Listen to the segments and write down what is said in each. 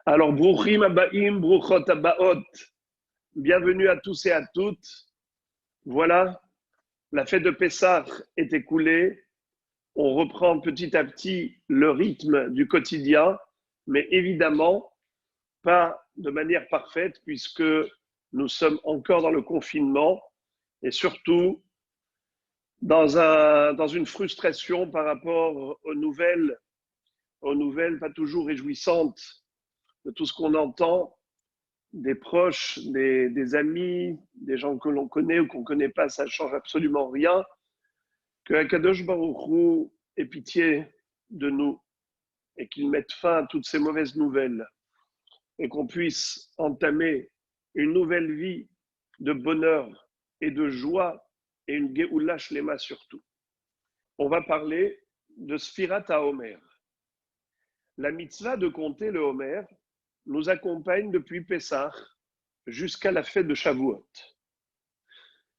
Alors, Bruchim Abaim, Bruchot Abaot, bienvenue à tous et à toutes. Voilà, la fête de Pessah est écoulée. On reprend petit à petit le rythme du quotidien, mais évidemment pas de manière parfaite puisque nous sommes encore dans le confinement et surtout dans une frustration par rapport aux nouvelles pas toujours réjouissantes de tout ce qu'on entend des proches, des amis, des gens que l'on connaît ou qu'on ne connaît pas, ça ne change absolument rien. Que Akadosh Baruch Hu ait pitié de nous et qu'il mette fin à toutes ces mauvaises nouvelles et qu'on puisse entamer une nouvelle vie de bonheur et de joie et une Geoula Shlema surtout. On va parler de Sfirat HaOmer. La mitzvah de compter le Homer nous accompagne depuis Pessah jusqu'à la fête de Shavuot.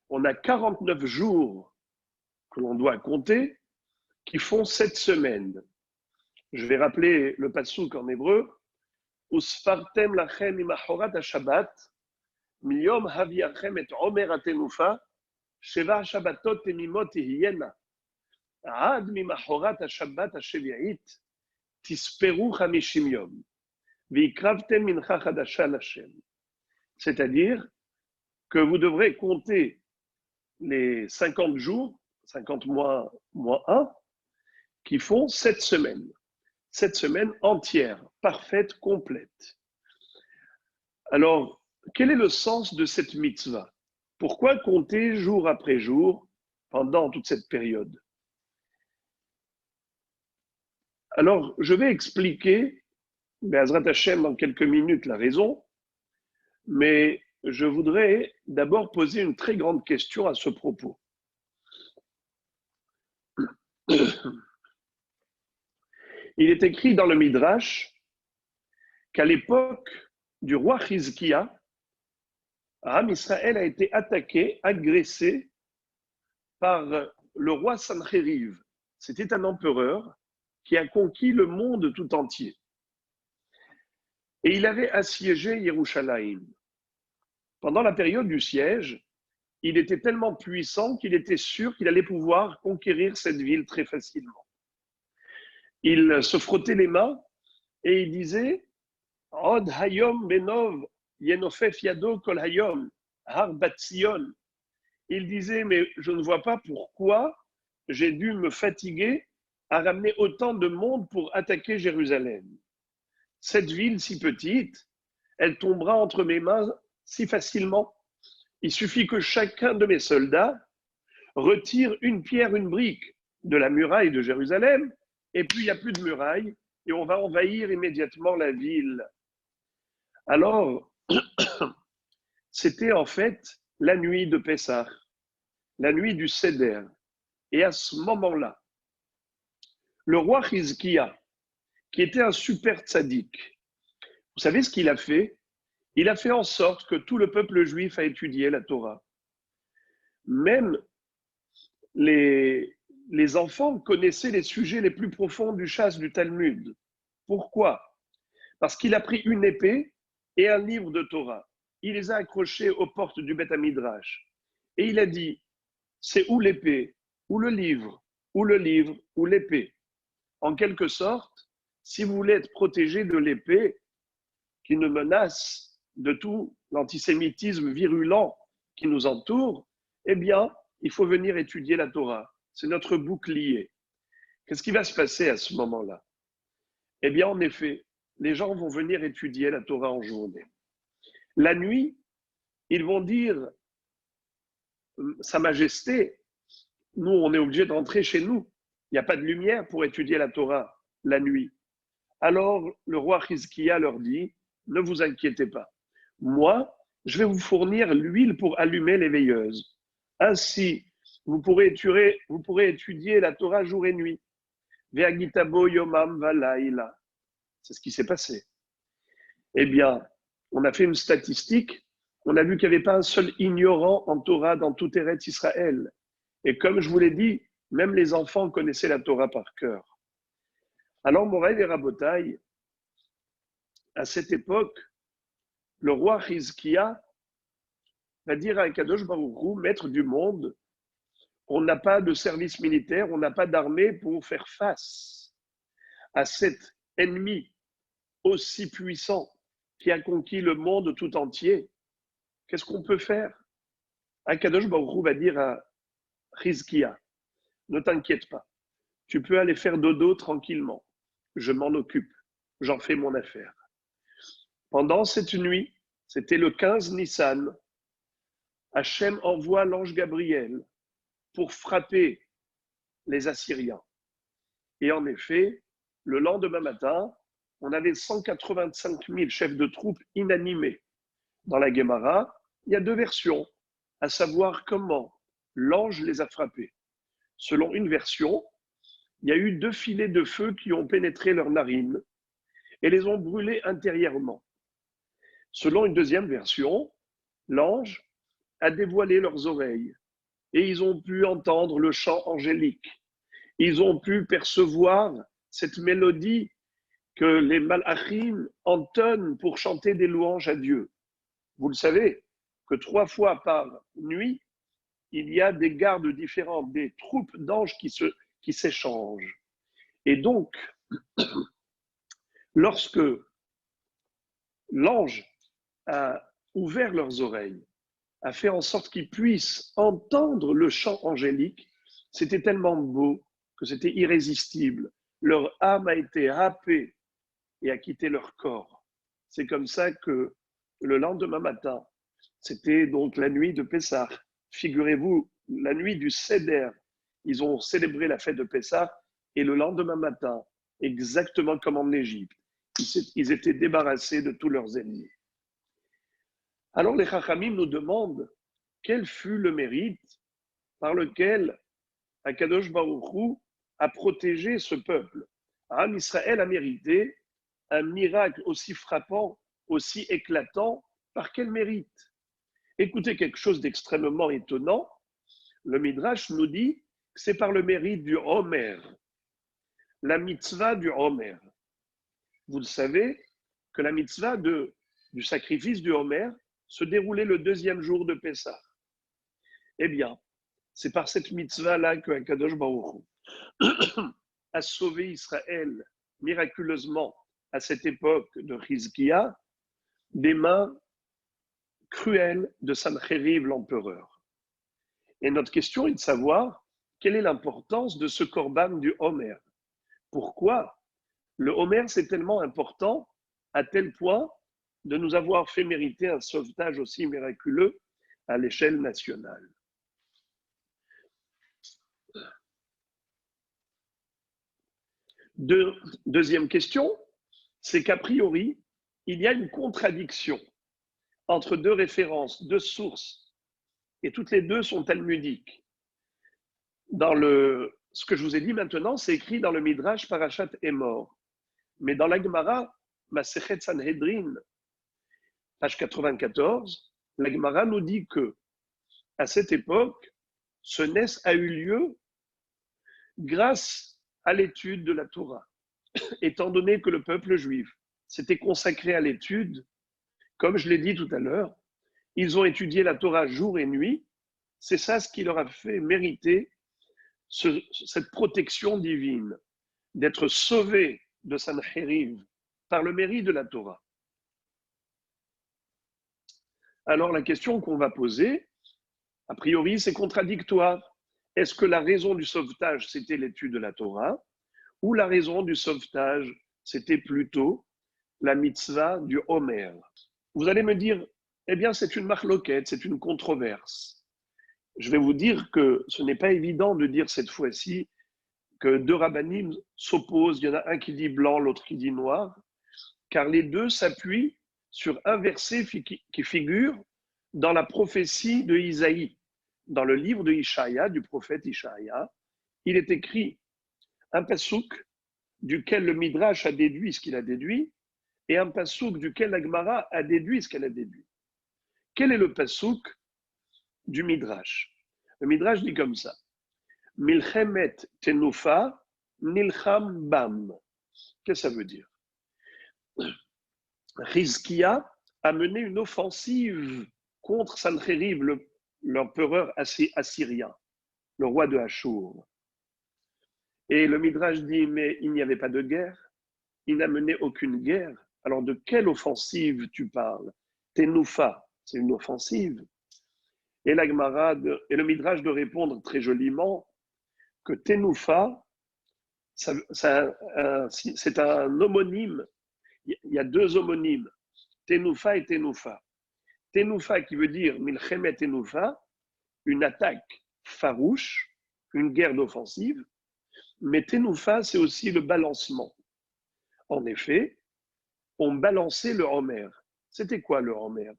On a 49 jours que l'on doit compter qui font 7 semaines. Je vais rappeler le passouk en hébreu. Usfartem lachem imachorat ha-shabbat miyom haviachem et omer atenufa sheva shabbatot emimot tihiyena ad mimachorat ha-shabbat ha-shevi'it tisperu chamishim yom v'ikravtem mincha chadasha l'Hashem. C'est-à-dire que vous devrez compter les 50 jours, 50 mois, moins 1, qui font 7 semaines. 7 semaines entières, parfaites, complètes. Alors, quel est le sens de cette mitzvah? Pourquoi compter jour après jour pendant toute cette période? Alors, je vais expliquer, Be'ezrat Hashem, dans quelques minutes, la raison, mais je voudrais d'abord poser une très grande question à ce propos. Il est écrit dans le Midrash qu'à l'époque du roi Chizkiya, Am Israël a été attaqué, agressé par le roi Sancheriv. C'était un empereur qui a conquis le monde tout entier. Et il avait assiégé Yerushalayim. Pendant la période du siège, il était tellement puissant qu'il était sûr qu'il allait pouvoir conquérir cette ville très facilement. Il se frottait les mains et il disait Od hayom benov yenofef yado kol hayom har bat Sion. Il disait mais je ne vois pas pourquoi j'ai dû me fatiguer à ramener autant de monde pour attaquer Jérusalem. Cette ville si petite, elle tombera entre mes mains si facilement. Il suffit que chacun de mes soldats retire une pierre, une brique de la muraille de Jérusalem, et puis il n'y a plus de muraille, et on va envahir immédiatement la ville. Alors, c'était en fait la nuit de Pessah, la nuit du Seder. Et à ce moment-là, le roi Chizkiya, qui était un super tzaddik, vous savez ce qu'il a fait? Il a fait en sorte que tout le peuple juif a étudié la Torah. Même les enfants connaissaient les sujets les plus profonds du chasse du Talmud. Pourquoi? Parce qu'il a pris une épée et un livre de Torah. Il les a accrochés aux portes du Beth Midrash. Et il a dit, c'est ou l'épée, ou le livre, ou le livre, ou l'épée. En quelque sorte, si vous voulez être protégé de l'épée qui nous menace de tout l'antisémitisme virulent qui nous entoure, eh bien, il faut venir étudier la Torah. C'est notre bouclier. Qu'est-ce qui va se passer à ce moment-là? Eh bien, en effet, les gens vont venir étudier la Torah en journée. La nuit, ils vont dire Sa Majesté, nous, on est obligé de rentrer chez nous. Il n'y a pas de lumière pour étudier la Torah la nuit. Alors, le roi Chizkiya leur dit, ne vous inquiétez pas. Moi, je vais vous fournir l'huile pour allumer les veilleuses. Ainsi, vous pourrez étudier la Torah jour et nuit. Ve'agitabo yomam valaila. C'est ce qui s'est passé. Eh bien, on a fait une statistique. On a vu qu'il n'y avait pas un seul ignorant en Torah dans tout Eretz Israël. Et comme je vous l'ai dit, même les enfants connaissaient la Torah par cœur. Alors, Moraï et Rabotaï, à cette époque, le roi Hizkia va dire à Kadosh Baruch Hu, maître du monde, on n'a pas de service militaire, on n'a pas d'armée pour faire face à cet ennemi aussi puissant qui a conquis le monde tout entier. Qu'est-ce qu'on peut faire? Kadosh Baruch Hu va dire à Hizkia, ne t'inquiète pas, tu peux aller faire dodo tranquillement, je m'en occupe, j'en fais mon affaire. Pendant cette nuit, c'était le 15 Nissan, Hachem envoie l'ange Gabriel pour frapper les Assyriens. Et en effet, le lendemain matin, on avait 185 000 chefs de troupes inanimés. Dans la Guémara, il y a deux versions, à savoir comment l'ange les a frappés. Selon une version, il y a eu 2 filets de feu qui ont pénétré leurs narines et les ont brûlés intérieurement. Selon une deuxième version, l'ange a dévoilé leurs oreilles et ils ont pu entendre le chant angélique. Ils ont pu percevoir cette mélodie que les malachim entonnent pour chanter des louanges à Dieu. Vous le savez que 3 fois par nuit, il y a des gardes différents, des troupes d'anges qui s'échangent. Et donc, lorsque l'ange a ouvert leurs oreilles, a fait en sorte qu'ils puissent entendre le chant angélique, c'était tellement beau que c'était irrésistible. Leur âme a été happée et a quitté leur corps. C'est comme ça que le lendemain matin, c'était donc la nuit de Pessah. Figurez-vous, la nuit du Seder, ils ont célébré la fête de Pessah et le lendemain matin, exactement comme en Égypte, ils étaient débarrassés de tous leurs ennemis. Alors les Chachamim nous demandent quel fut le mérite par lequel Akadosh Baruch Hu a protégé ce peuple. Am Israël a mérité un miracle aussi frappant, aussi éclatant. Par quel mérite? Écoutez quelque chose d'extrêmement étonnant. Le Midrash nous dit que c'est par le mérite du Homer, la mitzvah du Homer. Vous le savez que la mitzvah du sacrifice du Homer se déroulait le 2e jour de Pessah. Eh bien, c'est par cette mitzvah-là que Akadosh Baruch Hu a sauvé Israël miraculeusement à cette époque de Hizkia des mains cruelles de Sancheriv l'empereur. Et notre question est de savoir quelle est l'importance de ce korban du Homer. Pourquoi le Homer c'est tellement important à tel point de nous avoir fait mériter un sauvetage aussi miraculeux à l'échelle nationale. Deuxième question, c'est qu'a priori, il y a une contradiction entre 2 références, 2 sources, et toutes les 2 sont talmudiques. Ce que je vous ai dit maintenant, c'est écrit dans le Midrash Parashat Emor. Mais dans la Gemara, Masechet Sanhedrin, page 94, la Gemara nous dit que à cette époque, ce nes a eu lieu grâce à l'étude de la Torah, étant donné que le peuple juif s'était consacré à l'étude. Comme je l'ai dit tout à l'heure, ils ont étudié la Torah jour et nuit. C'est ça ce qui leur a fait mériter cette protection divine, d'être sauvés de Sancheriv par le mérite de la Torah. Alors la question qu'on va poser, a priori, c'est contradictoire. Est-ce que la raison du sauvetage, c'était l'étude de la Torah, ou la raison du sauvetage, c'était plutôt la mitzvah du Homer? Vous allez me dire, eh bien, c'est une marloquette, c'est une controverse. Je vais vous dire que ce n'est pas évident de dire cette fois-ci que 2 rabbinim s'opposent. Il y en a un qui dit blanc, l'autre qui dit noir, car les 2 s'appuient sur un verset qui figure dans la prophétie de Isaïe. Dans le livre de Ishaïa, du prophète Ishaïa, il est écrit un pasouk duquel le Midrash a déduit ce qu'il a déduit, et un pasouk duquel la Gemara a déduit ce qu'elle a déduit. Quel est le pasouk du Midrash? Le Midrash dit comme ça: Milchemet tenufa nilcham bam. Qu'est-ce que ça veut dire? Hizkia a mené une offensive contre Sancheriv, l'empereur assyrien, le roi de Hachour. Et le Midrash dit, mais il n'y avait pas de guerre, il n'a mené aucune guerre. Alors de quelle offensive tu parles? Tenoufa, c'est une offensive. Et la Gemara et le Midrash de répondre très joliment que Tenoufa, c'est un homonyme. Il y a deux homonymes, Tenoufa et Tenoufa. Tenoufa qui veut dire Milchemet Tenoufa, une attaque farouche, une guerre d'offensive. Mais Tenoufa, c'est aussi le balancement. En effet, on balançait le Homer. C'était quoi le Homer?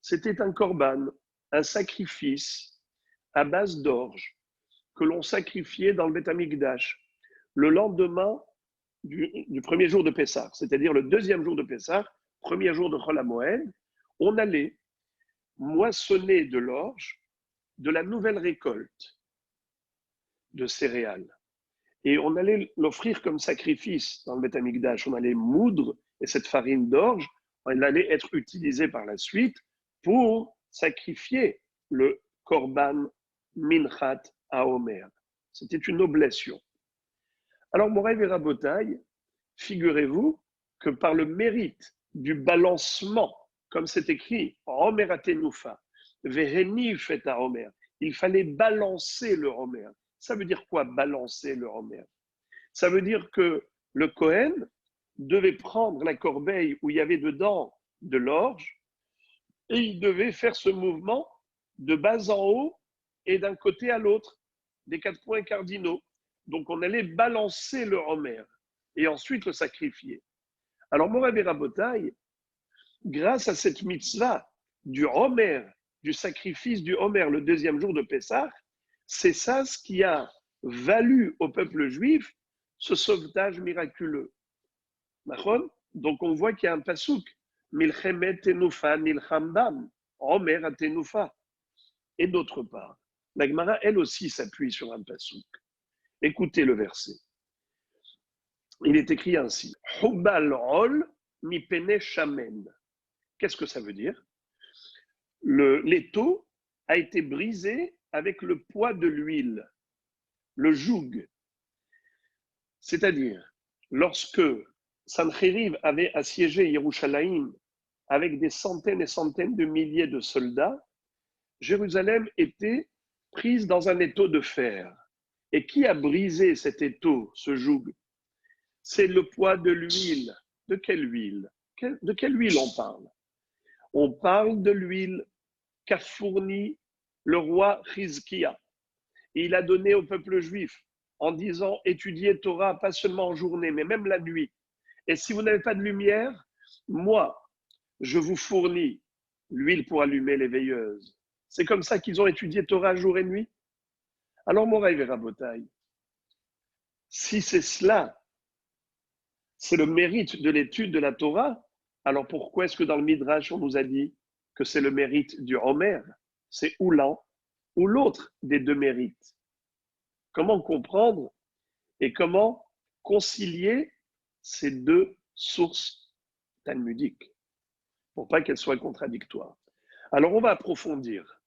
C'était un korban, un sacrifice à base d'orge que l'on sacrifiait dans le Beth Amikdash le lendemain du premier jour de Pessah, c'est-à-dire le deuxième jour de Pessah, premier jour de Chol HaMoed, on allait moissonner de l'orge de la nouvelle récolte de céréales. Et on allait l'offrir comme sacrifice dans le Beth Amikdash. On allait moudre, et cette farine d'orge, elle allait être utilisée par la suite pour sacrifier le korban minchat haomer. C'était une oblation. Alors, Moraï et Rabotai, figurez-vous que par le mérite du balancement, comme c'est écrit, Homer atenoufa, veheni fait à Homer, il fallait balancer le Homer. Ça veut dire quoi, balancer le Homer? Ça veut dire que le Kohen devait prendre la corbeille où il y avait dedans de l'orge et il devait faire ce mouvement de bas en haut et d'un côté à l'autre, des 4 points cardinaux. Donc on allait balancer le Homer et ensuite le sacrifier. Alors Morav et Rabotai, grâce à cette mitzvah du Homer, du sacrifice du Homer le deuxième jour de Pessah, c'est ça ce qui a valu au peuple juif ce sauvetage miraculeux. Donc on voit qu'il y a un pasouk, Milchemet Tenoufa Nilchambam, Homer à Tenoufa. Et d'autre part, la Gemara, elle aussi, s'appuie sur un pasouk. Écoutez le verset. Il est écrit ainsi, Hubal Ol mi pene shamen. Qu'est-ce que ça veut dire? L'étau a été brisé avec le poids de l'huile, le joug. C'est-à-dire, lorsque Sancheriv avait assiégé Yerushalayim avec des centaines et centaines de milliers de soldats, Jérusalem était prise dans un étau de fer. Et qui a brisé cet étau, ce joug? C'est le poids de l'huile. De quelle huile? De quelle huile on parle? On parle de l'huile qu'a fournie le roi Hizkia. Et il a donné au peuple juif en disant étudiez Torah pas seulement en journée, mais même la nuit. Et si vous n'avez pas de lumière, moi, je vous fournis l'huile pour allumer les veilleuses. C'est comme ça qu'ils ont étudié Torah jour et nuit. Alors, Moraï Verabotaï, si c'est cela, c'est le mérite de l'étude de la Torah, alors pourquoi est-ce que dans le Midrash, on nous a dit que c'est le mérite du Homer? C'est ou l'un ou l'autre des deux mérites. Comment comprendre et comment concilier ces deux sources talmudiques pour pas qu'elles soient contradictoires? Alors, on va approfondir.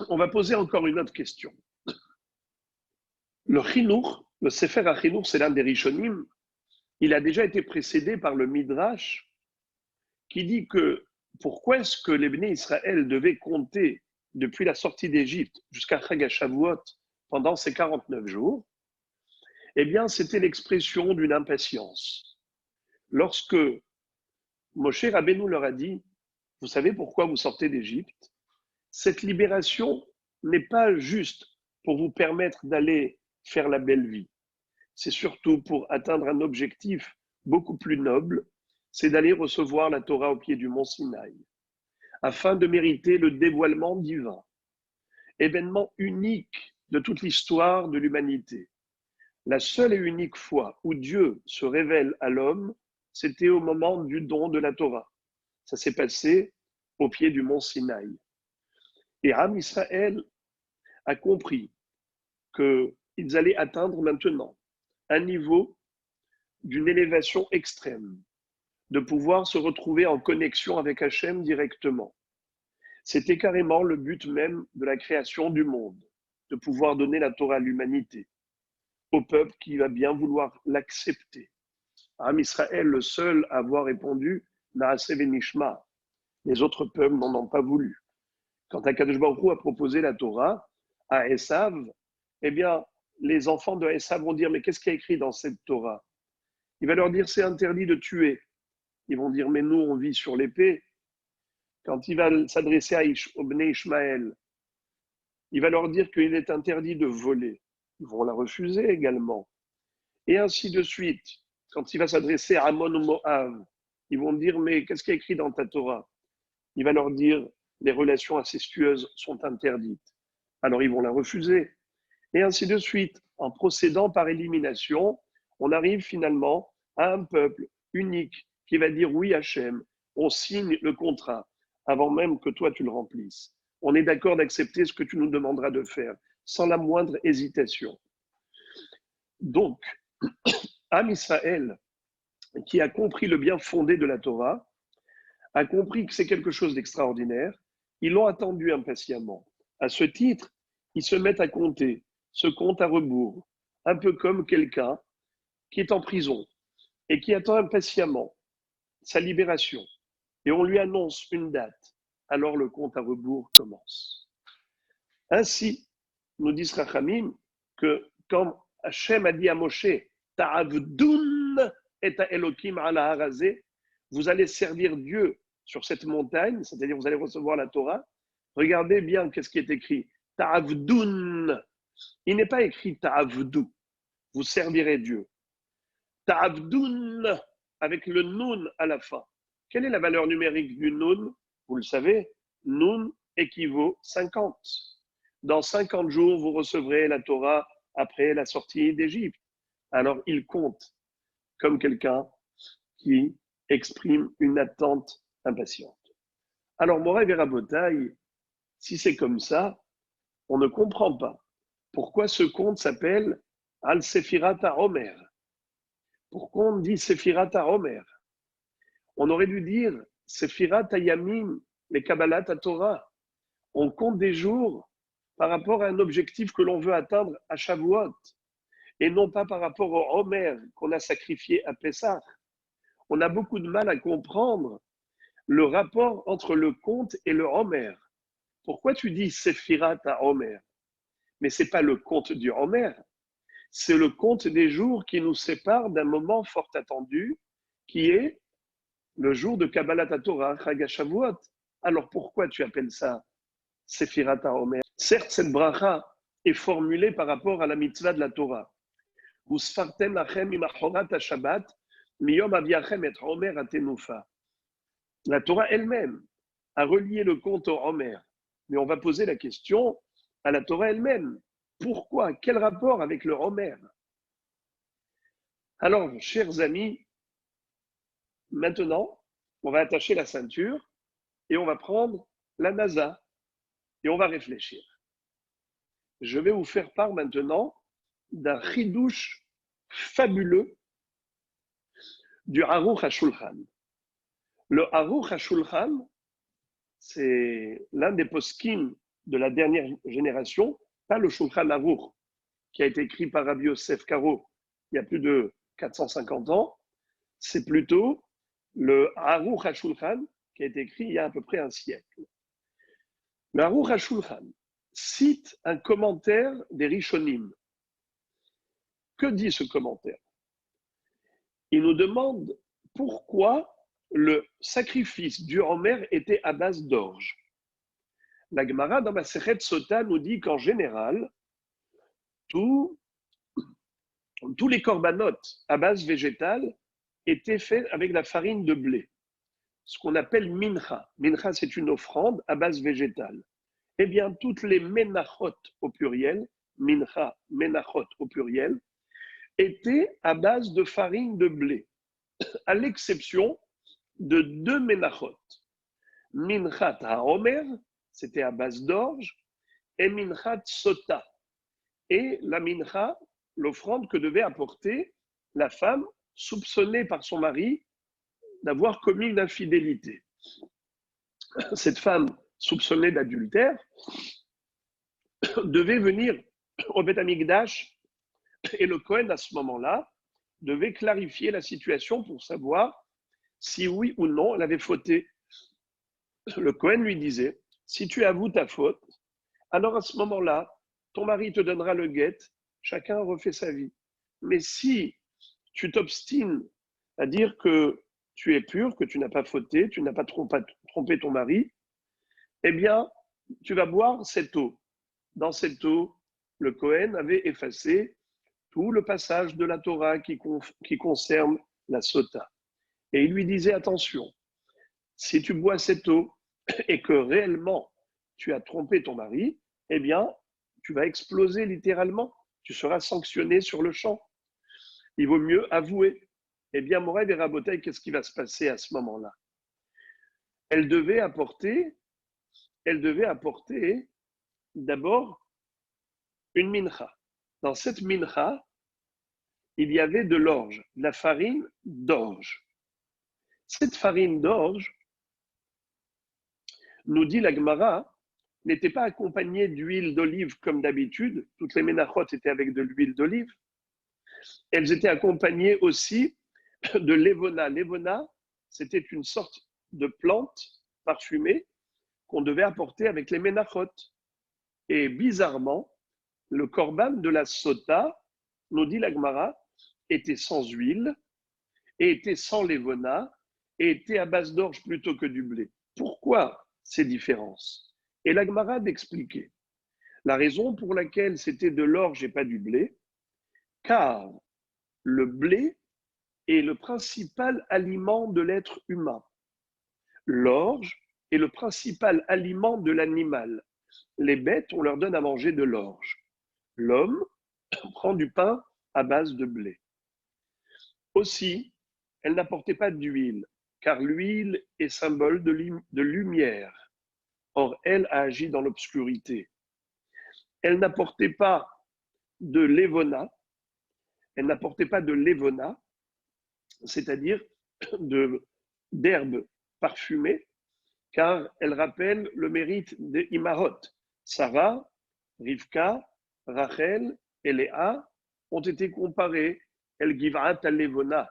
On va poser encore une autre question. Le Chinour, le Sefer HaChinour, c'est l'un des Rishonim. Il a déjà été précédé par le Midrash qui dit que pourquoi est-ce que les Béné Israël devaient compter depuis la sortie d'Égypte jusqu'à Chag HaShavuot pendant ces 49 jours? Eh bien, c'était l'expression d'une impatience. Lorsque Moshe Rabbeinu leur a dit, vous savez pourquoi vous sortez d'Égypte? Cette libération n'est pas juste pour vous permettre d'aller faire la belle vie. C'est surtout pour atteindre un objectif beaucoup plus noble, c'est d'aller recevoir la Torah au pied du mont Sinaï, afin de mériter le dévoilement divin, événement unique de toute l'histoire de l'humanité. La seule et unique fois où Dieu se révèle à l'homme, c'était au moment du don de la Torah. Ça s'est passé au pied du mont Sinaï. Et Am Israël a compris qu'ils allaient atteindre maintenant un niveau d'une élévation extrême, de pouvoir se retrouver en connexion avec Hachem directement. C'était carrément le but même de la création du monde, de pouvoir donner la Torah à l'humanité, au peuple qui va bien vouloir l'accepter. Am Israël, le seul à avoir répondu Naaseh Venishma. Les autres peuples n'en ont pas voulu. Quand Akadosh Baruch Hu a proposé la Torah à Esav, eh bien, les enfants de Esav vont dire, mais qu'est-ce qu'il y a écrit dans cette Torah? Il va leur dire, c'est interdit de tuer. Ils vont dire, mais nous, on vit sur l'épée. Quand il va s'adresser au Bnei Ishmaël, il va leur dire qu'il est interdit de voler. Ils vont la refuser également. Et ainsi de suite. Quand il va s'adresser à Ammon ou Moab, ils vont dire, mais qu'est-ce qu'il y a écrit dans ta Torah? Il va leur dire, les relations incestueuses sont interdites. Alors ils vont la refuser. Et ainsi de suite. En procédant par élimination, on arrive finalement à un peuple unique qui va dire oui Hachem, on signe le contrat avant même que toi tu le remplisses. On est d'accord d'accepter ce que tu nous demanderas de faire, sans la moindre hésitation. Donc, Am Israël, qui a compris le bien fondé de la Torah, a compris que c'est quelque chose d'extraordinaire, ils l'ont attendu impatiemment. À ce titre, ils se mettent à compter, ce compte à rebours, un peu comme quelqu'un qui est en prison et qui attend impatiemment sa libération. Et on lui annonce une date, alors le compte à rebours commence. Ainsi, nous dit Rachamim que quand Hachem a dit à Moshe, Ta'avdun et Elokim ala harazé, vous allez servir Dieu sur cette montagne, c'est-à-dire vous allez recevoir la Torah. Regardez bien qu'est-ce qui est écrit. Ta'avdun. Il n'est pas écrit Ta'avdu. Vous servirez Dieu. Ta'avdun avec le nun à la fin. Quelle est la valeur numérique du nun? Vous le savez, nun équivaut 50. Dans 50 jours, vous recevrez la Torah après la sortie d'Égypte. Alors, il compte comme quelqu'un qui exprime une attente impatiente. Alors, Moray Verabotaï, si c'est comme ça, on ne comprend pas pourquoi ce conte s'appelle Al-Sephirat HaOmer. Pourquoi on dit Sephirat HaOmer? On aurait dû dire Sephirat HaYamim, les Kabbalat HaTorah. On compte des jours par rapport à un objectif que l'on veut atteindre à Shavuot, et non pas par rapport au Homer qu'on a sacrifié à Pessah. On a beaucoup de mal à comprendre le rapport entre le compte et le Homer. Pourquoi tu dis Sephirat à Homer? Mais ce n'est pas le compte du Homer, c'est le compte des jours qui nous séparent d'un moment fort attendu, qui est le jour de Kabbalat HaTorah, Chag HaShavuot. Alors pourquoi tu appelles ça Sephirat HaOmer? Certes, cette bracha est formulée par rapport à la mitzvah de la Torah. Usfartem lachem imachorat haShabbat miyom aviachem et Homer atenufa. La Torah elle-même a relié le compte au Homer. Mais on va poser la question à la Torah elle-même. Pourquoi? Quel rapport avec le Homer? Alors, chers amis, maintenant, on va attacher la ceinture et on va prendre la NASA et on va réfléchir. Je vais vous faire part maintenant d'un chidouche fabuleux du Aruch HaShulchan. Le Aruch HaShulchan, c'est l'un des poskim de la dernière génération, pas le Shulchan Aruch, qui a été écrit par Rabbi Yosef Karo il y a plus de 450 ans. C'est plutôt le Aruch HaShulchan qui a été écrit il y a à peu près un siècle. Le Aruch HaShulchan cite un commentaire des Rishonim. Que dit ce commentaire? Il nous demande pourquoi le sacrifice du Homer était à base d'orge. La Gemara dans Masechet Sota nous dit qu'en général, tous les corbanotes à base végétale étaient faits avec la farine de blé, ce qu'on appelle mincha. Mincha, c'est une offrande à base végétale. Eh bien, toutes les menachot au pluriel, mincha, menachot au pluriel, étaient à base de farine de blé, à l'exception de deux menachot. Minchat haomer, c'était à base d'orge, et minchat sota. Et la mincha, l'offrande que devait apporter la femme soupçonnée par son mari d'avoir commis une infidélité. Cette femme soupçonnée d'adultère devait venir au Beth Amikdash et le Kohen à ce moment-là devait clarifier la situation pour savoir si oui ou non elle avait fauté. Le Kohen lui disait, si tu avoues ta faute, alors à ce moment-là, ton mari te donnera le guet, chacun refait sa vie. Mais si tu t'obstines à dire que tu es pur, que tu n'as pas fauté, tu n'as pas trompé ton mari, eh bien, tu vas boire cette eau. Dans cette eau, le Kohen avait effacé tout le passage de la Torah qui concerne la sota. Et il lui disait, attention, si tu bois cette eau et que réellement tu as trompé ton mari, eh bien, tu vas exploser littéralement. Tu seras sanctionné sur le champ. Il vaut mieux avouer. Eh bien, Moraï et Rabotai, qu'est-ce qui va se passer à ce moment-là? Elle devait apporter d'abord une mincha. Dans cette mincha, il y avait de l'orge, de la farine d'orge. Cette farine d'orge, nous dit la Gemara, n'était pas accompagnée d'huile d'olive comme d'habitude. Toutes les ménachot étaient avec de l'huile d'olive. Elles étaient accompagnées aussi de l'évona. L'évona, c'était une sorte de plante parfumée qu'on devait apporter avec les ménachot. Et bizarrement, le korban de la sota, nous dit la Gemara, était sans huile, et était sans l'évona, et était à base d'orge plutôt que du blé. Pourquoi ces différences? Et la Gemara d'expliquer la raison pour laquelle c'était de l'orge et pas du blé, car le blé est le principal aliment de l'être humain. L'orge est le principal aliment de l'animal. Les bêtes, on leur donne à manger de l'orge. L'homme prend du pain à base de blé. Aussi, elle n'apportait pas d'huile, car l'huile est symbole de lumière. Or, elle a agi dans l'obscurité. Elle n'apportait pas de lévona, c'est-à-dire d'herbes parfumées, car elle rappelle le mérite des Imarot. Sarah, Rivka, Rachel et Léa ont été comparées. El Givat al Levona,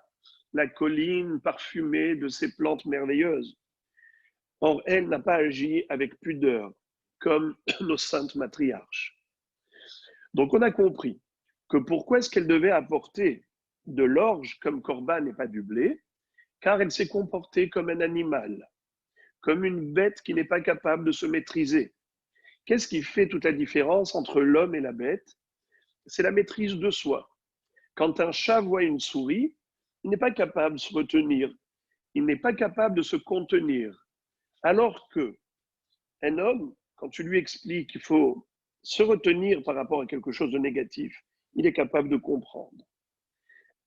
la colline parfumée de ces plantes merveilleuses. Or, elle n'a pas agi avec pudeur, comme nos saintes matriarches. Donc, on a compris que pourquoi est-ce qu'elle devait apporter de l'orge comme corban et pas du blé? Car elle s'est comportée comme un animal, comme une bête qui n'est pas capable de se maîtriser. Qu'est-ce qui fait toute la différence entre l'homme et la bête? C'est la maîtrise de soi. Quand un chat voit une souris, il n'est pas capable de se retenir, il n'est pas capable de se contenir. Alors que un homme, quand tu lui expliques qu'il faut se retenir par rapport à quelque chose de négatif, il est capable de comprendre.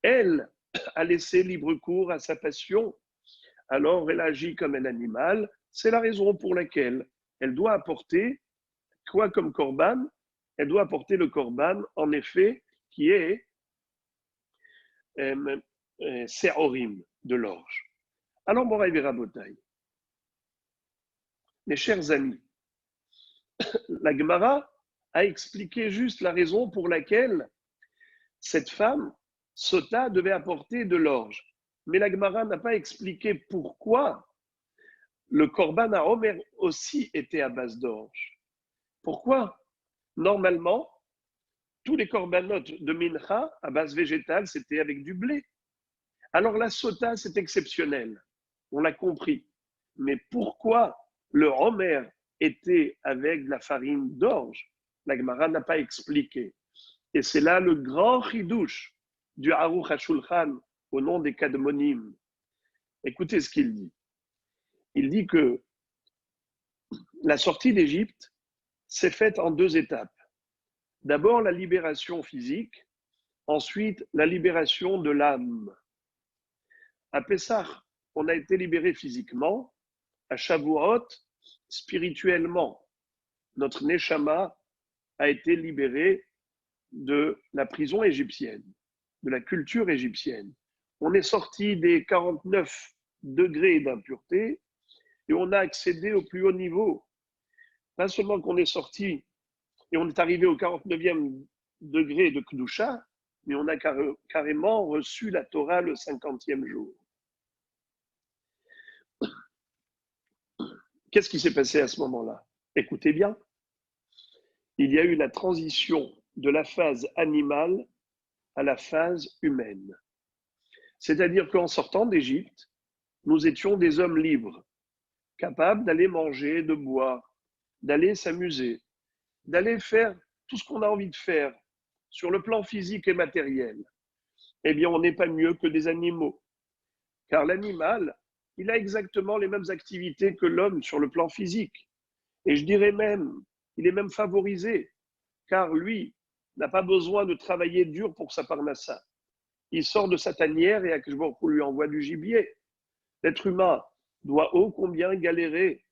Elle a laissé libre cours à sa passion, alors elle agit comme un animal. C'est la raison pour laquelle elle doit apporter quoi comme korban? Elle doit apporter le korban, en effet, qui est se'orim, de l'orge. Alors, Moraï Verabotai, mes chers amis, la Gemara a expliqué juste la raison pour laquelle cette femme, Sota, devait apporter de l'orge. Mais la Gemara n'a pas expliqué pourquoi le korban à Omer aussi était à base d'orge. Pourquoi? Normalement, tous les corbanotes de mincha à base végétale, c'était avec du blé. Alors la sota, c'est exceptionnel. On l'a compris. Mais pourquoi le Omer était avec de la farine d'orge? La Gemara n'a pas expliqué. Et c'est là le grand chidouche du Aruch HaShulchan au nom des Kadmonim. Écoutez ce qu'il dit. Il dit que la sortie d'Égypte s'est faite en deux étapes. D'abord la libération physique, ensuite la libération de l'âme. À Pessah, on a été libéré physiquement. À Shavuot, spirituellement, notre Neshama a été libéré de la prison égyptienne, de la culture égyptienne. On est sorti des 49 degrés d'impureté et on a accédé au plus haut niveau. Pas seulement qu'on est sorti et on est arrivé au 49e degré de Kedusha, mais on a carrément reçu la Torah le 50e jour. Qu'est-ce qui s'est passé à ce moment-là? Écoutez bien. Il y a eu la transition de la phase animale à la phase humaine. C'est-à-dire qu'en sortant d'Égypte, nous étions des hommes libres, capables d'aller manger, de boire, d'aller s'amuser, d'aller faire tout ce qu'on a envie de faire sur le plan physique et matériel. Eh bien, on n'est pas mieux que des animaux. Car l'animal, il a exactement les mêmes activités que l'homme sur le plan physique. Et je dirais même, il est même favorisé, car lui n'a pas besoin de travailler dur pour sa parnassa. Il sort de sa tanière et Akadosh Baruch Hu lui envoie du gibier. L'être humain doit ô combien galérer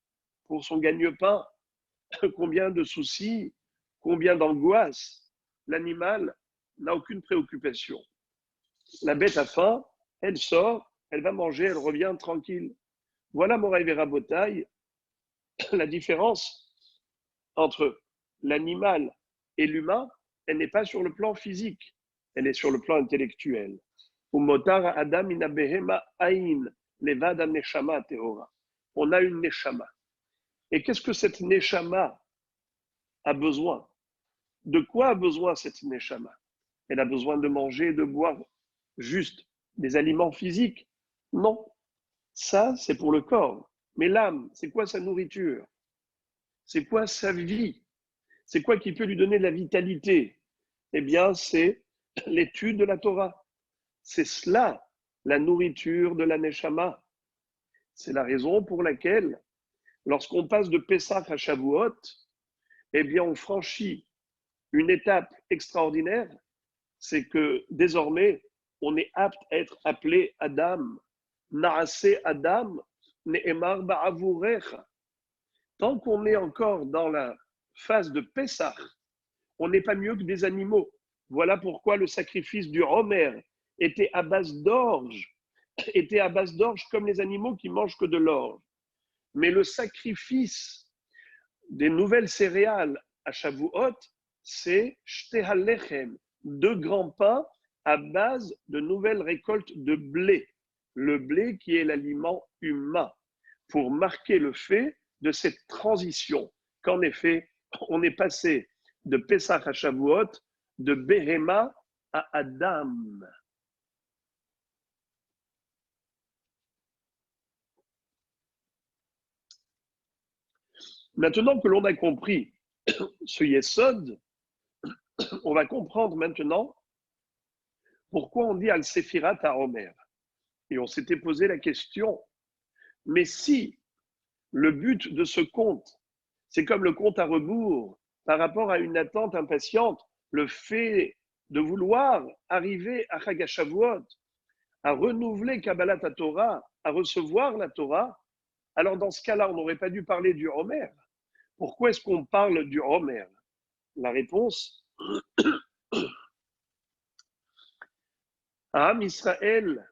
pour son gagne-pain, combien de soucis, combien d'angoisses. L'animal n'a aucune préoccupation. La bête a faim, elle sort, elle va manger, elle revient tranquille. Voilà, Moraï Verabotaï, la différence entre l'animal et l'humain, elle n'est pas sur le plan physique, elle est sur le plan intellectuel. On a une neshama. Et qu'est-ce que cette neshama a besoin? De quoi a besoin cette neshama? Elle a besoin de manger, de boire juste des aliments physiques? Non, ça c'est pour le corps. Mais l'âme, c'est quoi sa nourriture? C'est quoi sa vie? C'est quoi qui peut lui donner de la vitalité? Eh bien, c'est l'étude de la Torah. C'est cela, la nourriture de la Neshama. C'est la raison pour laquelle, lorsqu'on passe de Pessah à Shavuot, eh bien, on franchit une étape extraordinaire, c'est que désormais, on est apte à être appelé Adam. Naase Adam, Ne'emar ba'avurecha. Tant qu'on est encore dans la phase de Pessah, on n'est pas mieux que des animaux. Voilà pourquoi le sacrifice du Homer était à base d'orge, comme les animaux qui mangent que de l'orge. Mais le sacrifice des nouvelles céréales à Shavuot, c'est Shtehalechem, 2 grands pains à base de nouvelles récoltes de blé. Le blé qui est l'aliment humain, pour marquer le fait de cette transition, qu'en effet, on est passé de Pesach à Shavuot, de Behema à Adam. Maintenant que l'on a compris ce Yesod, on va comprendre maintenant pourquoi on dit Al-Sephirat à Omer. Et on s'était posé la question, mais si le but de ce compte, c'est comme le compte à rebours par rapport à une attente impatiente, le fait de vouloir arriver à Chag HaShavuot, à renouveler Kabbalat Torah, à recevoir la Torah, alors dans ce cas-là, on n'aurait pas dû parler du Homer. Pourquoi est-ce qu'on parle du Homer? La réponse, Am Israël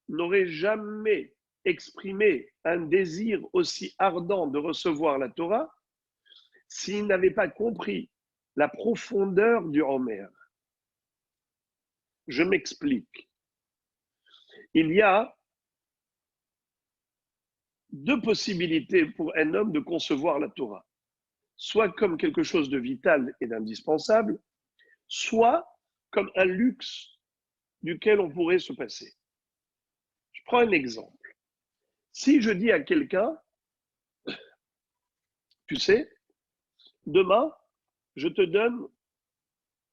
n'aurait jamais exprimé un désir aussi ardent de recevoir la Torah s'il n'avait pas compris la profondeur du Homer. Je m'explique. Il y a 2 possibilités pour un homme de concevoir la Torah. Soit comme quelque chose de vital et d'indispensable, soit comme un luxe duquel on pourrait se passer. Je prends un exemple. Si je dis à quelqu'un, tu sais, demain, je te donne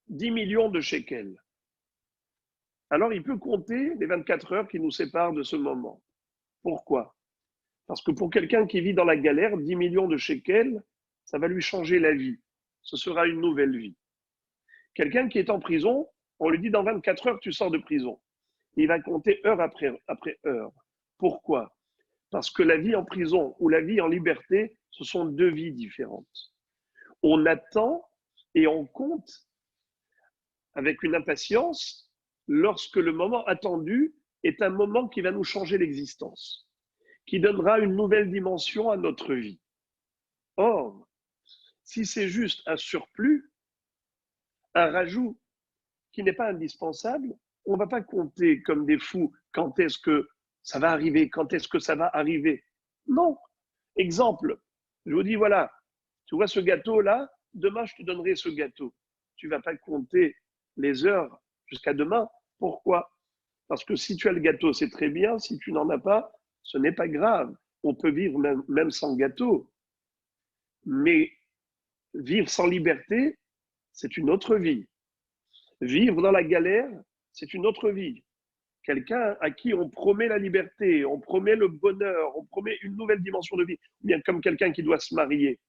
10 millions de shekels. Alors, il peut compter les 24 heures qui nous séparent de ce moment. Pourquoi? Parce que pour quelqu'un qui vit dans la galère, 10 millions de shekels, ça va lui changer la vie. Ce sera une nouvelle vie. Quelqu'un qui est en prison, on lui dit dans 24 heures, tu sors de prison. Il va compter heure après heure. Pourquoi? Parce que la vie en prison ou la vie en liberté, ce sont 2 vies différentes. On attend et on compte avec une impatience lorsque le moment attendu est un moment qui va nous changer l'existence. qui donnera une nouvelle dimension à notre vie. Or, si c'est juste un surplus, un rajout qui n'est pas indispensable, on ne va pas compter comme des fous quand est-ce que ça va arriver, quand est-ce que ça va arriver. Non. Exemple, je vous dis, voilà, tu vois ce gâteau-là, demain je te donnerai ce gâteau. Tu ne vas pas compter les heures jusqu'à demain. Pourquoi? Parce que si tu as le gâteau, c'est très bien. Si tu n'en as pas, ce n'est pas grave. On peut vivre même sans gâteau. Mais vivre sans liberté, c'est une autre vie. Vivre dans la galère, c'est une autre vie. Quelqu'un à qui on promet la liberté, on promet le bonheur, on promet une nouvelle dimension de vie, bien comme quelqu'un qui doit se marier.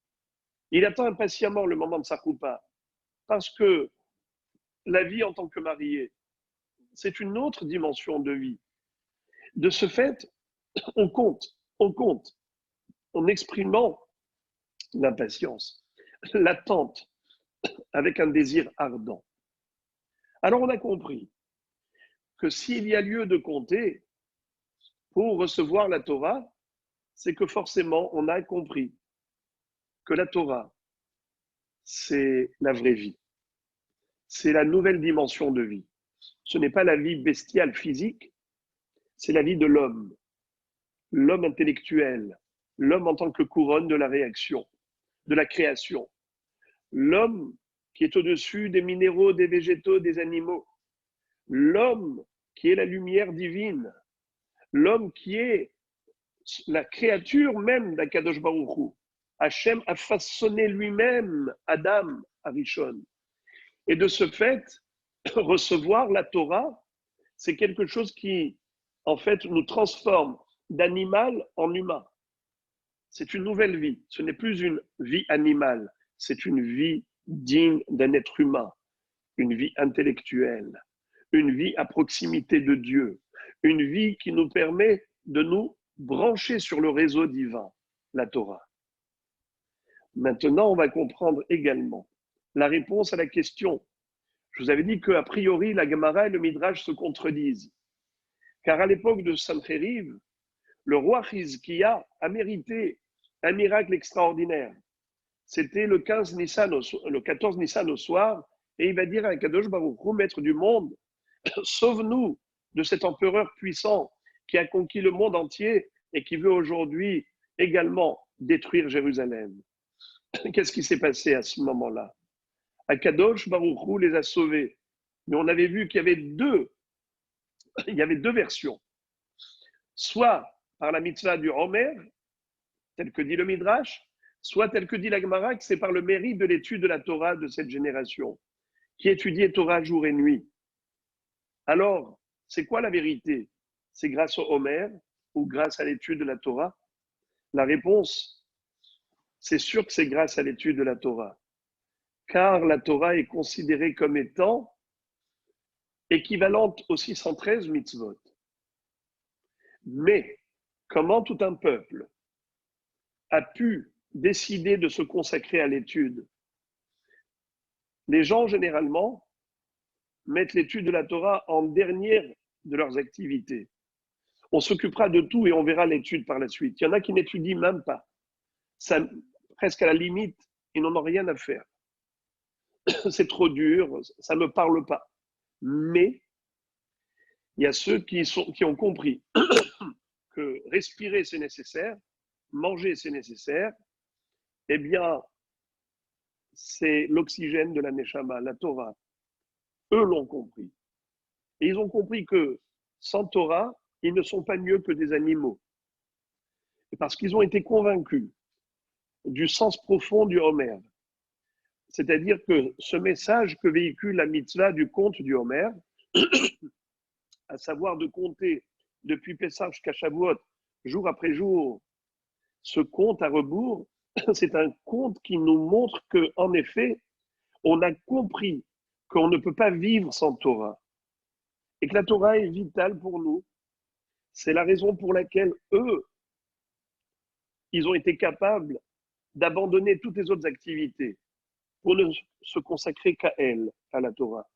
Il attend impatiemment le moment de sa coupa, parce que la vie en tant que marié, c'est une autre dimension de vie. De ce fait, on compte, en exprimant l'impatience, l'attente, avec un désir ardent. Alors on a compris que s'il y a lieu de compter pour recevoir la Torah, c'est que forcément on a compris que la Torah, c'est la vraie vie. C'est la nouvelle dimension de vie. Ce n'est pas la vie bestiale physique, c'est la vie de l'homme, l'homme intellectuel, l'homme en tant que couronne de la réaction, de la création, l'homme qui est au-dessus des minéraux, des végétaux, des animaux, l'homme qui est la lumière divine, l'homme qui est la créature même d'Akadosh Baruch Hu. Hachem a façonné lui-même Adam, Arishon. Et de ce fait, recevoir la Torah, c'est quelque chose qui, en fait, nous transforme d'animal en humain. C'est une nouvelle vie. Ce n'est plus une vie animale, c'est une vie digne d'un être humain, une vie intellectuelle, une vie à proximité de Dieu, une vie qui nous permet de nous brancher sur le réseau divin, la Torah. Maintenant, on va comprendre également la réponse à la question. Je vous avais dit qu'a priori, la Gemara et le Midrash se contredisent. Car à l'époque de Sancheriv, le roi Hizkiya a mérité un miracle extraordinaire. C'était le 14 Nissan au soir, et il va dire à Kadosh Baruch Hu, maître du monde, sauve-nous de cet empereur puissant qui a conquis le monde entier et qui veut aujourd'hui également détruire Jérusalem. Qu'est-ce qui s'est passé à ce moment-là? Akadosh Baruch Hu les a sauvés. Mais on avait vu qu'il y avait deux versions. Soit par la mitzvah du Homer, tel que dit le Midrash, soit tel que dit la Gemara, que c'est par le mérite de l'étude de la Torah de cette génération, qui étudiait Torah jour et nuit. Alors, c'est quoi la vérité? C'est grâce au Homer ou grâce à l'étude de la Torah? La réponse, c'est sûr que c'est grâce à l'étude de la Torah. Car la Torah est considérée comme étant équivalente aux 613 mitzvot. Mais comment tout un peuple a pu décider de se consacrer à l'étude? Les gens, généralement, mettent l'étude de la Torah en dernière de leurs activités. On s'occupera de tout et on verra l'étude par la suite. Il y en a qui n'étudient même pas. Ça, presque à la limite, ils n'en ont rien à faire. C'est trop dur, ça ne me parle pas. Mais il y a ceux qui ont compris que respirer c'est nécessaire, manger c'est nécessaire, eh bien, c'est l'oxygène de la Neshama, la Torah. Eux l'ont compris. Et ils ont compris que sans Torah, ils ne sont pas mieux que des animaux. Et parce qu'ils ont été convaincus du sens profond du Homer. C'est-à-dire que ce message que véhicule la mitzvah du conte du Homer, à savoir de compter depuis Pessah jusqu'à Shavuot, jour après jour, ce conte à rebours, c'est un conte qui nous montre qu'en effet, on a compris qu'on ne peut pas vivre sans Torah et que la Torah est vitale pour nous. C'est la raison pour laquelle eux, ils ont été capables d'abandonner toutes les autres activités pour ne se consacrer qu'à elle, à la Torah.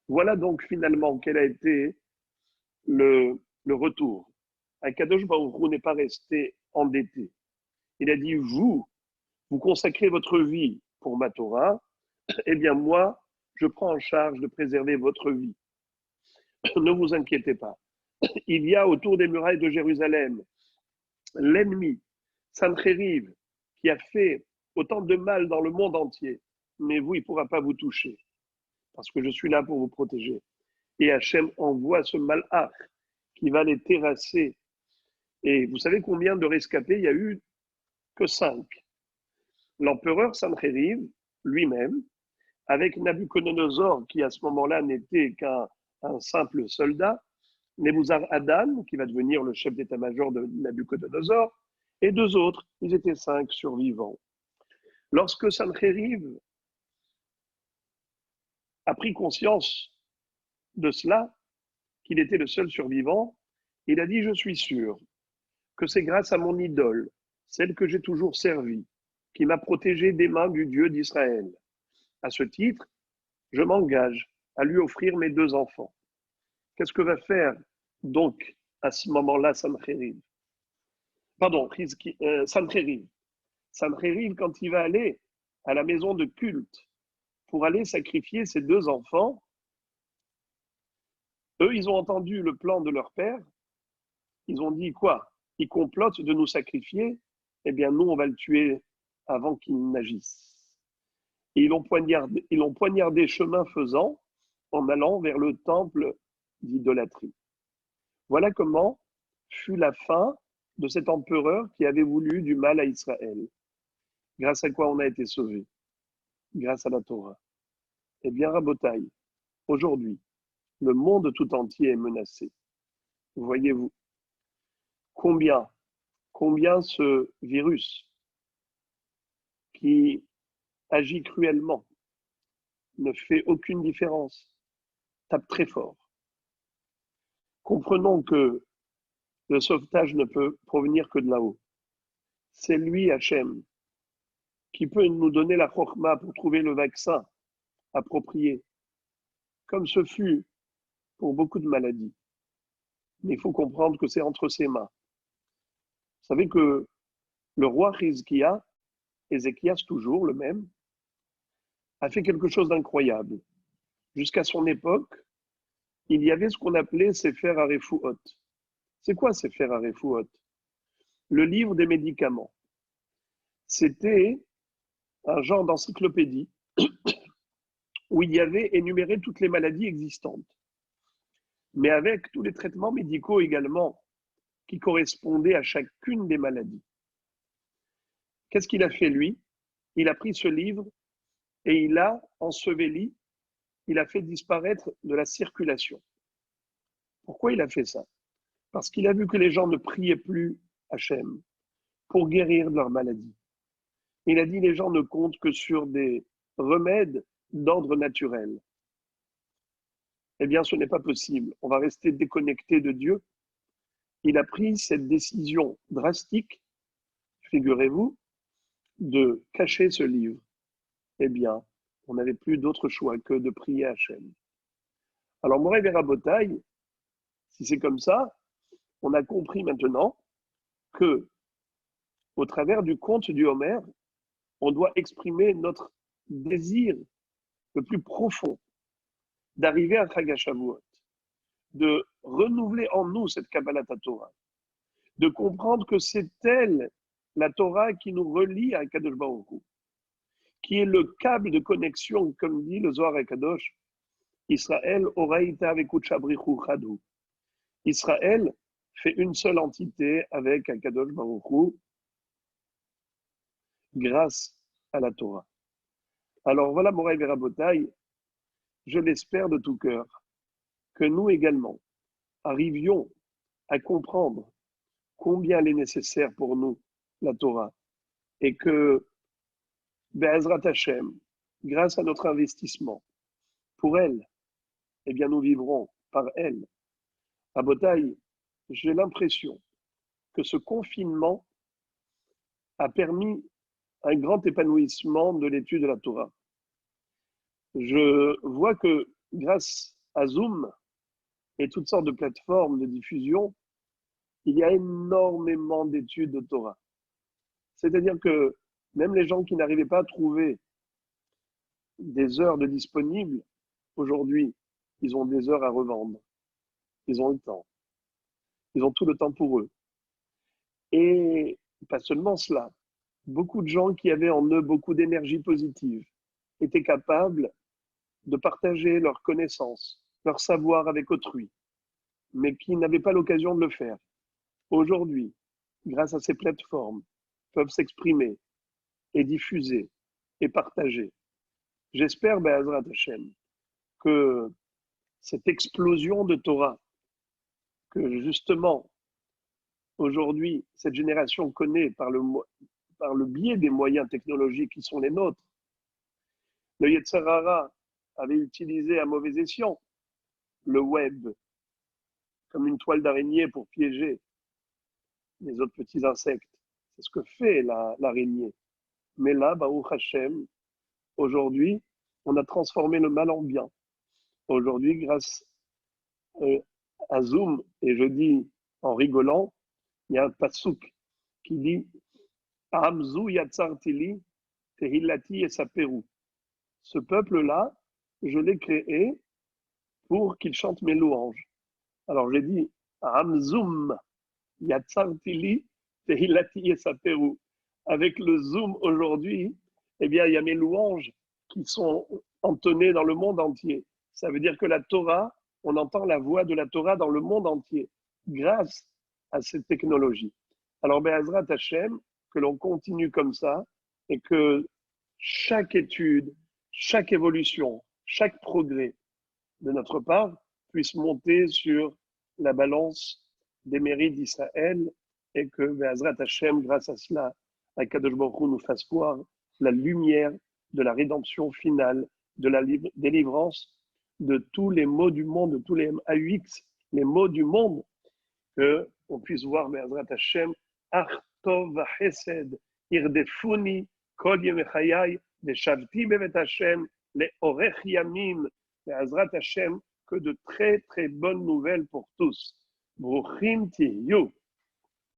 Voilà donc finalement quel a été le retour. Akadosh Baruch Hu n'est pas resté endetté. Il a dit, vous consacrez votre vie pour ma Torah, eh bien moi, je prends en charge de préserver votre vie. Ne vous inquiétez pas. Il y a autour des murailles de Jérusalem l'ennemi, Sancheriv, qui a fait autant de mal dans le monde entier. Mais vous, il ne pourra pas vous toucher, parce que je suis là pour vous protéger. Et Hachem envoie ce malach qui va les terrasser. Et vous savez combien de rescapés il y a eu? Que 5. L'empereur Sancheriv lui-même, avec Nabuchodonosor, qui à ce moment-là n'était qu'un simple soldat, Nebuzaradan, qui va devenir le chef d'état-major de Nabuchodonosor, et 2 autres, ils étaient 5 survivants. Lorsque Sancheriv a pris conscience de cela, qu'il était le seul survivant, il a dit, je suis sûr que c'est grâce à mon idole, celle que j'ai toujours servie, qui m'a protégé des mains du Dieu d'Israël. À ce titre, je m'engage à lui offrir mes 2 enfants. Qu'est-ce que va faire donc à ce moment-là Sancheriv? Pardon, Sancheriv. Sancheriv, quand il va aller à la maison de culte pour aller sacrifier ses 2 enfants, eux, ils ont entendu le plan de leur père. Ils ont dit quoi? Il complote de nous sacrifier. Eh bien, nous, on va le tuer avant qu'il n'agisse. Et ils l'ont poignardé chemin faisant en allant vers le temple d'idolâtrie. Voilà comment fut la fin de cet empereur qui avait voulu du mal à Israël. Grâce à quoi on a été sauvé? Grâce à la Torah. Eh bien, Rabotai, aujourd'hui, le monde tout entier est menacé. Voyez-vous combien ce virus qui agit cruellement, ne fait aucune différence, tape très fort. Comprenons que le sauvetage ne peut provenir que de là-haut. C'est lui, Hachem, qui peut nous donner la chokhma pour trouver le vaccin approprié, comme ce fut pour beaucoup de maladies. Mais il faut comprendre que c'est entre ses mains. Vous savez que le roi Hizkiya, Ézéchias toujours le même, a fait quelque chose d'incroyable. Jusqu'à son époque, il y avait ce qu'on appelait Sefer Harefuot. C'est quoi Sefer Harefuot? Le livre des médicaments. C'était un genre d'encyclopédie où il y avait énuméré toutes les maladies existantes, mais avec tous les traitements médicaux également qui correspondaient à chacune des maladies. Qu'est-ce qu'il a fait lui? Il a pris ce livre et il l'a enseveli, il a fait disparaître de la circulation. Pourquoi il a fait ça? Parce qu'il a vu que les gens ne priaient plus Hachem pour guérir de leur maladie. Il a dit les gens ne comptent que sur des remèdes d'ordre naturel. Eh bien, ce n'est pas possible. On va rester déconnecté de Dieu. Il a pris cette décision drastique, figurez-vous, de cacher ce livre. Eh bien, on n'avait plus d'autre choix que de prier Hachem. Alors, Moray Verabotaï, si c'est comme ça, on a compris maintenant que, au travers du conte du Homer, on doit exprimer notre désir le plus profond d'arriver à Chag HaShavuot, de renouveler en nous cette Kabbalat Torah, de comprendre que c'est elle, la Torah, qui nous relie à Kadosh Baruch Hu, qui est le câble de connexion, comme dit le Zohar HaKadosh, Israël oraïta vekut shabrichu chadu. Israël fait une seule entité avec Kadosh Baruch Hu grâce à la Torah. Alors voilà, Moray Verabotaï, je l'espère de tout cœur, que nous également arrivions à comprendre combien elle est nécessaire pour nous, la Torah, et que, Be'ezrat Hashem, grâce à notre investissement, pour elle, eh bien nous vivrons par elle. À Botaï, j'ai l'impression que ce confinement a permis un grand épanouissement de l'étude de la Torah. Je vois que grâce à Zoom et toutes sortes de plateformes de diffusion, il y a énormément d'études de Torah. C'est-à-dire que même les gens qui n'arrivaient pas à trouver des heures de disponibles, aujourd'hui, ils ont des heures à revendre. Ils ont le temps. Ils ont tout le temps pour eux. Et pas seulement cela. Beaucoup de gens qui avaient en eux beaucoup d'énergie positive étaient capables de partager leurs connaissances, leur savoir avec autrui, mais qui n'avaient pas l'occasion de le faire. Aujourd'hui, grâce à ces plateformes, peuvent s'exprimer et diffuser et partager. J'espère, Be'ezrat Hashem, que cette explosion de Torah, que justement, aujourd'hui, cette génération connaît par le biais des moyens technologiques qui sont les nôtres. Le Yetzer Hara avait utilisé à mauvais escient le web comme une toile d'araignée pour piéger les autres petits insectes. C'est ce que fait l'araignée. Mais là, Baruch Hashem, aujourd'hui, on a transformé le mal en bien. Aujourd'hui, grâce à Zoom, et je dis en rigolant, il y a un passouk qui dit Amzu yatsartili tehillati et saperu. Ce peuple-là, je l'ai créé pour qu'il chante mes louanges. Alors j'ai dit Amzoum yatsartili tehillati et saperu. Avec le Zoom aujourd'hui, eh bien, il y a mes louanges qui sont entonnées dans le monde entier. Ça veut dire que la Torah, on entend la voix de la Torah dans le monde entier, grâce à cette technologie. Alors, Be'ezrat Hashem, que l'on continue comme ça, et que chaque étude, chaque évolution, chaque progrès de notre part puisse monter sur la balance des mérites d'Israël, et que Be'ezrat Hashem, grâce à cela, Akadosh Baruch Hu nous fasse voir la lumière de la rédemption finale, de la délivrance de tous les maux du monde, de tous les AUX, les maux du monde, qu'on puisse voir Be'ezrat Hashem, Ach Tov V'Chesed, Irdefuni, Kol Yemei Chayai, Veshavti Bevet Hashem, Le'orech Yamim, Be'ezrat Hashem, que de très très bonnes nouvelles pour tous. Bruchim Tiyu.